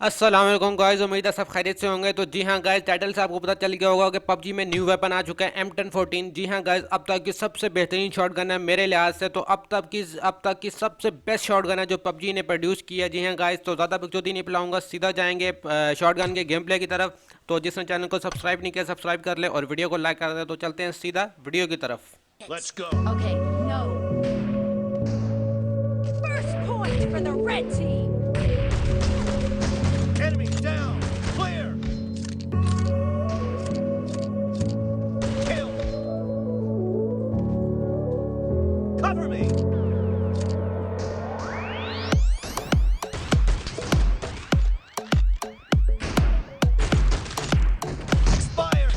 अस्सलाम वालेकुम गाइस, उम्मीद है सब खैरियत से होंगे। तो जी हाँ गाइस, टाइटल से आपको पता चल गया होगा कि पबजी में न्यू वेपन आ चुका है M1014। जी हाँ गाइस, अब तक की सबसे बेहतरीन शॉटगन है मेरे लिहाज से। तो अब तक की सबसे बेस्ट शॉटगन है जो पबजी ने प्रोड्यूस की है। जी हाँ गाइस, तो ज़्यादा बकचोदी नहीं पिलाऊंगा, सीधा जाएंगे शॉटगन के गेम प्ले की तरफ। तो जिसने चैनल को सब्सक्राइब नहीं किया, सब्सक्राइब कर ले और वीडियो को लाइक कर दे। तो चलते हैं सीधा वीडियो की तरफ। Let's go. Okay, no. First point for the red team. Enemy down. Clear. Kill. Cover me. Expired.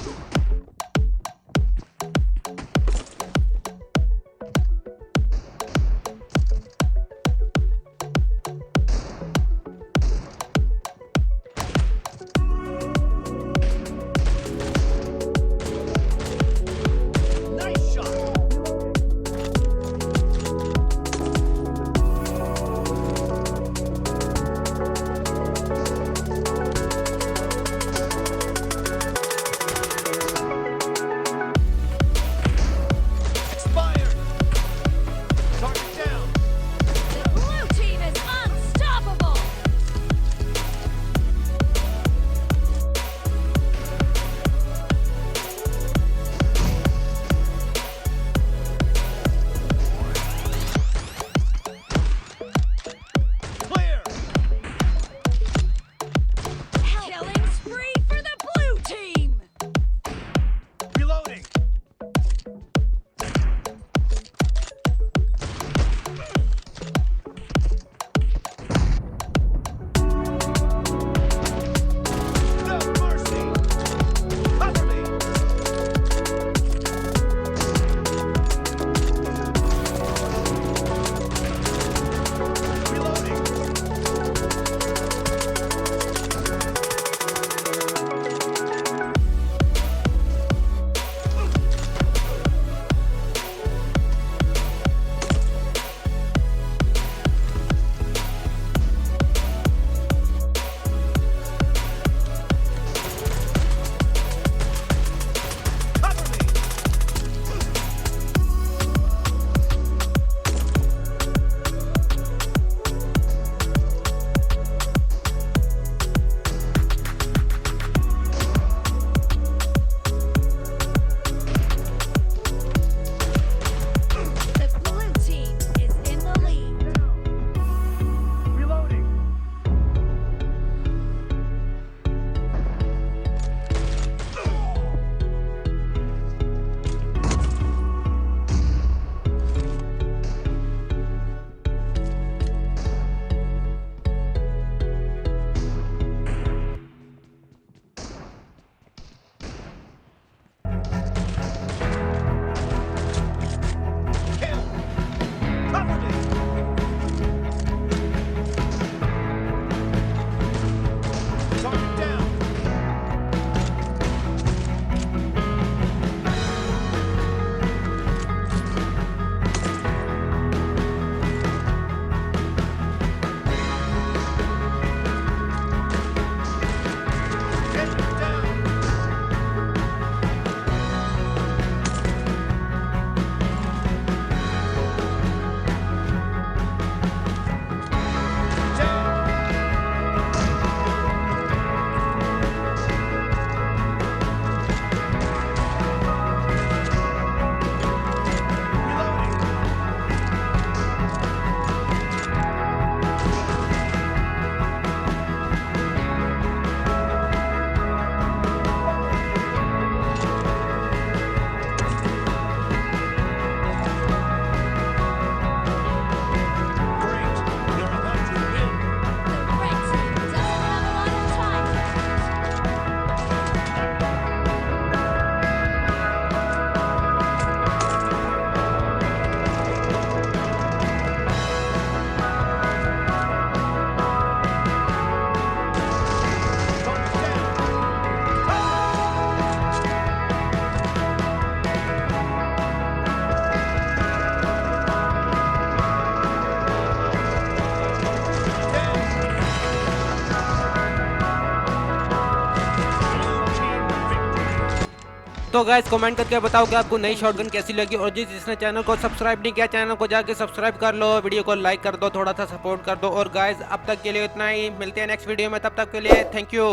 तो गाइस कमेंट करके बताओ कि आपको नई शॉटगन कैसी लगी, और जिसने चैनल को सब्सक्राइब नहीं किया चैनल को जाके सब्सक्राइब कर लो, वीडियो को लाइक कर दो, थोड़ा सा सपोर्ट कर दो। और गाइस अब तक के लिए इतना ही, मिलते हैं नेक्स्ट वीडियो में, तब तक के लिए थैंक यू।